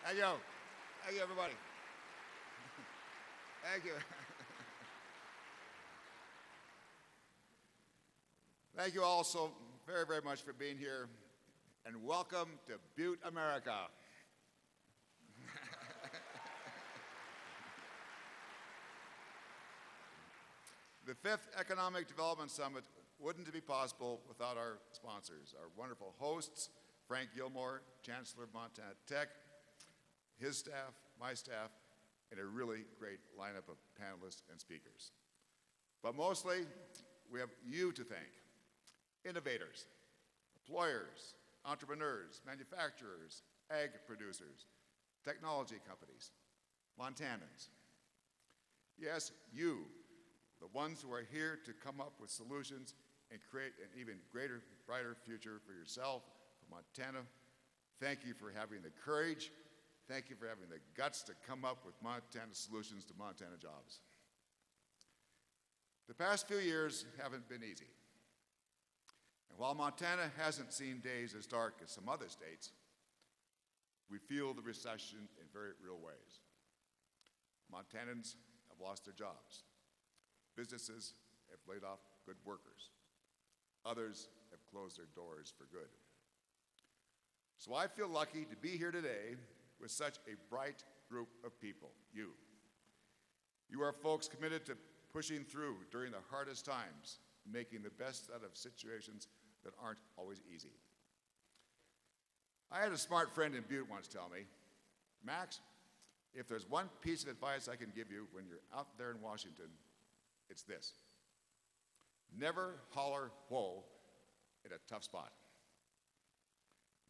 Thank you. Thank you, everybody. Thank you. Thank you all so very, very much for being here, and welcome to Butte, America. The fifth Economic Development Summit wouldn't be possible without our sponsors, our wonderful hosts, Frank Gilmore, Chancellor of Montana Tech, his staff, my staff, and a really great lineup of panelists and speakers. But mostly, we have you to thank. Innovators, employers, entrepreneurs, manufacturers, ag producers, technology companies, Montanans. Yes, you, the ones who are here to come up with solutions and create an even greater, brighter future for yourself, for Montana. Thank you for having the courage. Thank you for having the guts to come up with Montana solutions to Montana jobs. The past few years haven't been easy. And while Montana hasn't seen days as dark as some other states, we feel the recession in very real ways. Montanans have lost their jobs. Businesses have laid off good workers. Others have closed their doors for good. So I feel lucky to be here today with such a bright group of people, you. You are folks committed to pushing through during the hardest times, making the best out of situations that aren't always easy. I had a smart friend in Butte once tell me, Max, if there's one piece of advice I can give you when you're out there in Washington, it's this. Never holler whoa in a tough spot.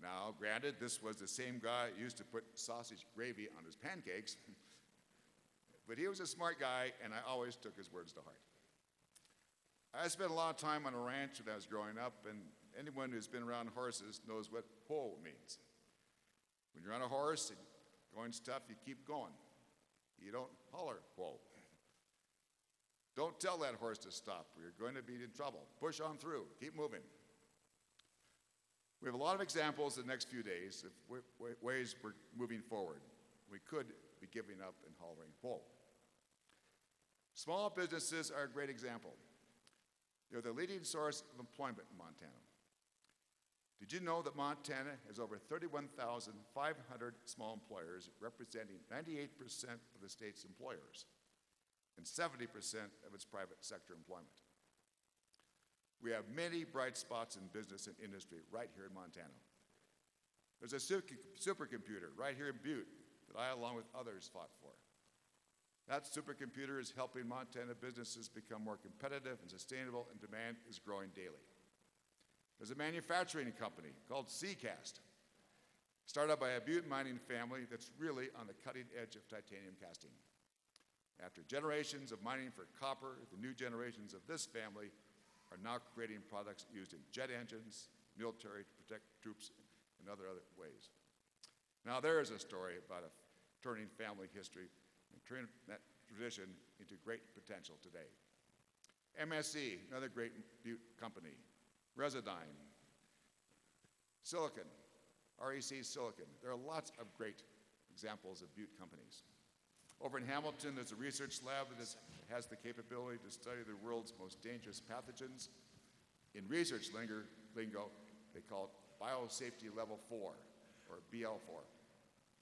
Now, granted, this was the same guy who used to put sausage gravy on his pancakes, but he was a smart guy, and I always took his words to heart. I spent a lot of time on a ranch when I was growing up, and anyone who's been around horses knows what whoa means. When you're on a horse and going's tough, you keep going. You don't holler whoa. Don't tell that horse to stop, or you're going to be in trouble. Push on through, keep moving. We have a lot of examples in the next few days of ways we're moving forward. We could be giving up and hollering whoa. Small businesses are a great example. They're the leading source of employment in Montana. Did you know that Montana has over 31,500 small employers, representing 98% of the state's employers and 70% of its private sector employment? We have many bright spots in business and industry right here in Montana. There's a supercomputer right here in Butte that I, along with others, fought for. That supercomputer is helping Montana businesses become more competitive and sustainable, and demand is growing daily. There's a manufacturing company called Seacast, started by a Butte mining family that's really on the cutting edge of titanium casting. After generations of mining for copper, the new generations of this family are now creating products used in jet engines, military to protect troops, and other ways. Now there is a story about a turning family history and turning that tradition into great potential today. MSC, another great Butte company. Resodyne, Silicon, REC Silicon. There are lots of great examples of Butte companies. Over in Hamilton, there's a research lab that has the capability to study the world's most dangerous pathogens. In research lingo, they call it Biosafety Level 4, or BL4.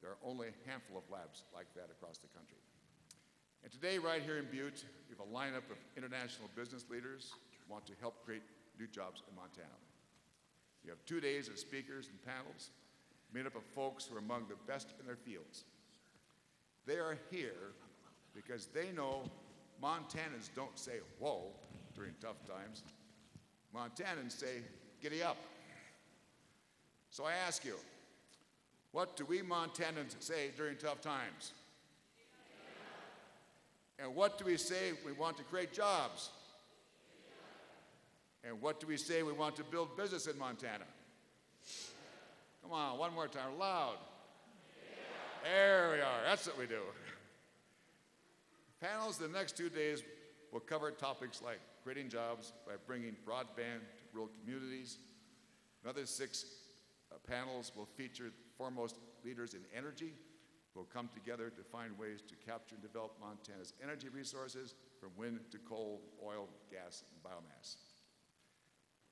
There are only a handful of labs like that across the country. And today, right here in Butte, we have a lineup of international business leaders who want to help create new jobs in Montana. We have 2 days of speakers and panels made up of folks who are among the best in their fields. They are here because they know Montanans don't say whoa during tough times. Montanans say giddy up. So I ask you, what do we Montanans say during tough times? And what do we say we want to create jobs? And what do we say we want to build business in Montana? Come on, one more time, loud. There we are, that's what we do. Panels the next 2 days will cover topics like creating jobs by bringing broadband to rural communities. Another 6 panels will feature foremost leaders in energy will come together to find ways to capture and develop Montana's energy resources from wind to coal, oil, gas, and biomass.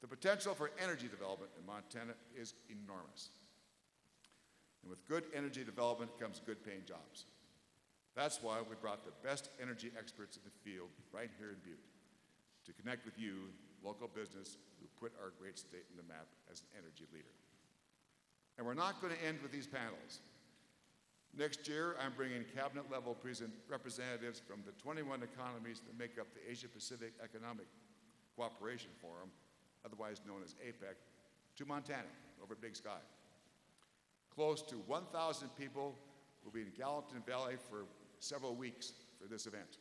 The potential for energy development in Montana is enormous. And with good energy development comes good paying jobs. That's why we brought the best energy experts in the field right here in Butte to connect with you, local business, who put our great state in the map as an energy leader. And we're not going to end with these panels. Next year, I'm bringing cabinet-level representatives from the 21 economies that make up the Asia-Pacific Economic Cooperation Forum, otherwise known as APEC, to Montana over Big Sky. Close to 1,000 people will be in Gallatin Valley for several weeks for this event.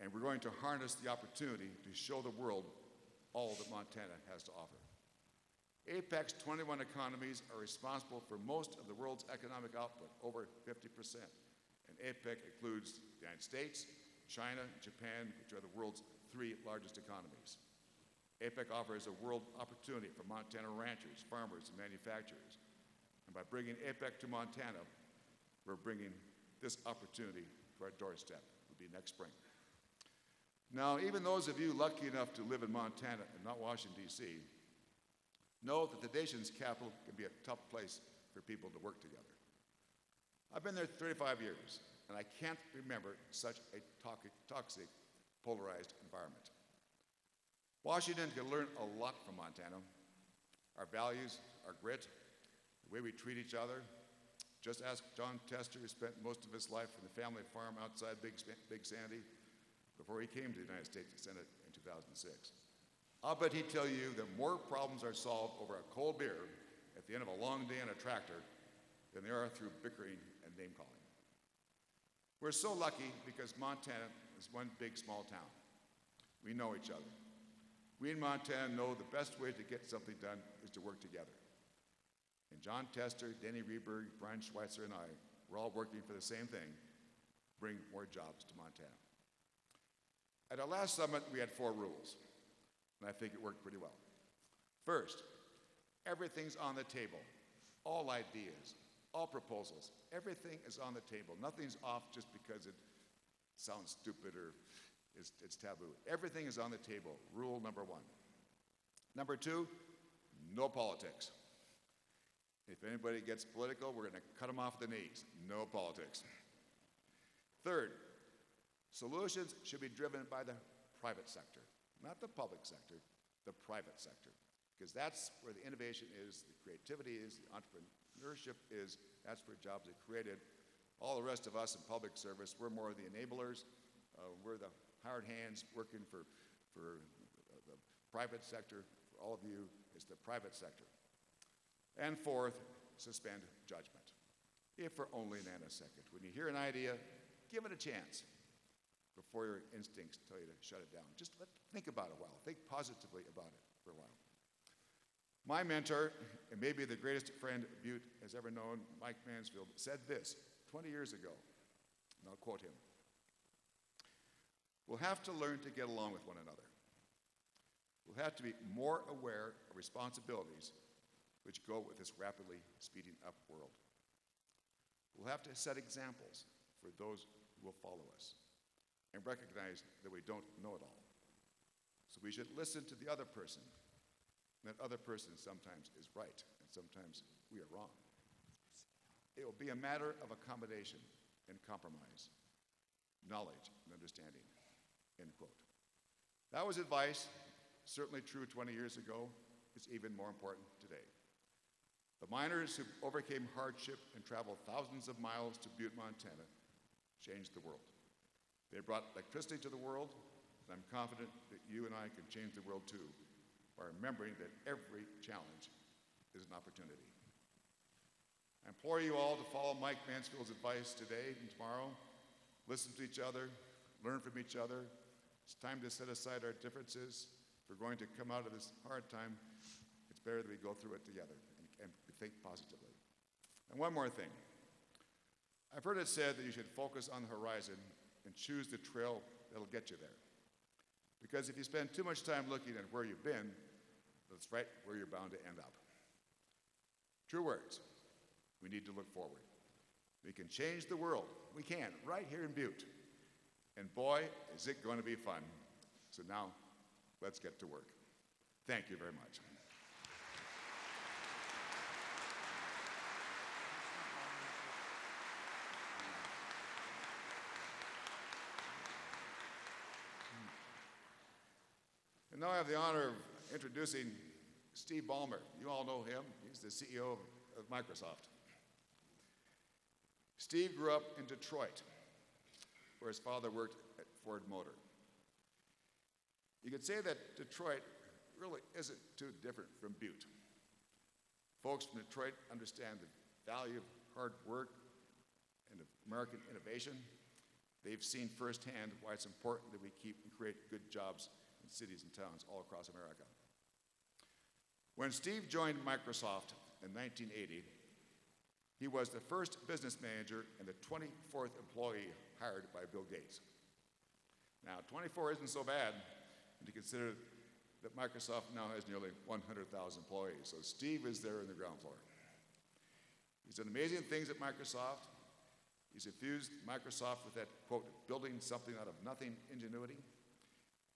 And we're going to harness the opportunity to show the world all that Montana has to offer. APEC's 21 economies are responsible for most of the world's economic output, over 50%. And APEC includes the United States, China, and Japan, which are the world's 3 largest economies. APEC offers a world opportunity for Montana ranchers, farmers, and manufacturers. And by bringing APEC to Montana, we're bringing this opportunity to our doorstep. It'll be next spring. Now, even those of you lucky enough to live in Montana and not Washington, D.C., know that the nation's capital can be a tough place for people to work together. I've been there 35 years, and I can't remember such a toxic, polarized environment. Washington can learn a lot from Montana. Our values, our grit, the way we treat each other. Just ask John Tester, who spent most of his life on the family farm outside Big Sandy before he came to the United States Senate in 2006. I'll bet he'd tell you that more problems are solved over a cold beer at the end of a long day on a tractor than there are through bickering and name-calling. We're so lucky because Montana is one big, small town. We know each other. We in Montana know the best way to get something done is to work together. And John Tester, Denny Rehberg, Brian Schweitzer, and I, we're all working for the same thing, bring more jobs to Montana. At our last summit, we had 4 rules, and I think it worked pretty well. First, everything's on the table. All ideas, all proposals, everything is on the table. Nothing's off just because it sounds stupid or it's taboo. Everything is on the table. Rule number 1. Number 2, no politics. If anybody gets political, we're going to cut them off the knees. No politics. Third, solutions should be driven by the private sector, not the public sector, the private sector, because that's where the innovation is, the creativity is, the entrepreneurship is, that's where jobs are created. All the rest of us in public service, we're more the enablers. We're the hired hands working for the private sector. For all of you, it's the private sector. And fourth, suspend judgment, if for only a nanosecond. When you hear an idea, give it a chance before your instincts tell you to shut it down. Just think about it a while. Think positively about it for a while. My mentor, and maybe the greatest friend Butte has ever known, Mike Mansfield, said this 20 years ago, and I'll quote him. We'll have to learn to get along with one another. We'll have to be more aware of responsibilities which go with this rapidly speeding up world. We'll have to set examples for those who will follow us and recognize that we don't know it all. So we should listen to the other person. And that other person sometimes is right, and sometimes we are wrong. It will be a matter of accommodation and compromise, knowledge and understanding. End quote. That was advice, certainly true 20 years ago. It's even more important today. The miners who overcame hardship and traveled thousands of miles to Butte, Montana, changed the world. They brought electricity to the world, and I'm confident that you and I can change the world too, by remembering that every challenge is an opportunity. I implore you all to follow Mike Mansfield's advice today and tomorrow. Listen to each other, learn from each other. It's time to set aside our differences. If we're going to come out of this hard time, it's better that we go through it together and think positively. And one more thing. I've heard it said that you should focus on the horizon and choose the trail that'll get you there. Because if you spend too much time looking at where you've been, that's right where you're bound to end up. True words. We need to look forward. We can change the world. We can, right here in Butte. And boy, is it going to be fun. So now, let's get to work. Thank you very much. And now I have the honor of introducing Steve Ballmer. You all know him. He's the CEO of Microsoft. Steve grew up in Detroit, where his father worked at Ford Motor. You could say that Detroit really isn't too different from Butte. Folks from Detroit understand the value of hard work and of American innovation. They've seen firsthand why it's important that we keep and create good jobs in cities and towns all across America. When Steve joined Microsoft in 1980, he was the first business manager and the 24th employee hired by Bill Gates. Now, 24 isn't so bad when you consider that Microsoft now has nearly 100,000 employees. So Steve is there in the ground floor. He's done amazing things at Microsoft. He's infused Microsoft with that, quote, building something out of nothing ingenuity.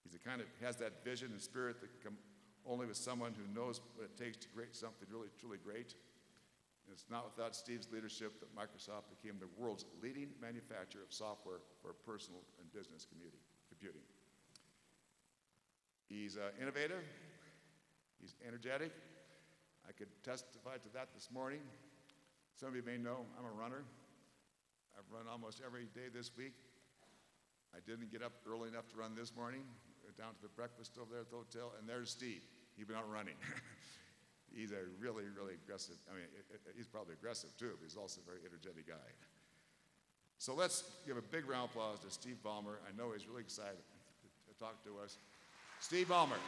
He's the kind of has that vision and spirit that can come only with someone who knows what it takes to create something really, truly great. And it's not without Steve's leadership that Microsoft became the world's leading manufacturer of software for personal and business computing. He's innovative. He's energetic. I could testify to that this morning. Some of you may know I'm a runner. I've run almost every day this week. I didn't get up early enough to run this morning. Went down to the breakfast over there at the hotel, and there's Steve. He's been out running. He's a really, really aggressive, he's probably aggressive too, but he's also a very energetic guy. So let's give a big round of applause to Steve Ballmer. I know he's really excited to talk to us. Steve Ballmer.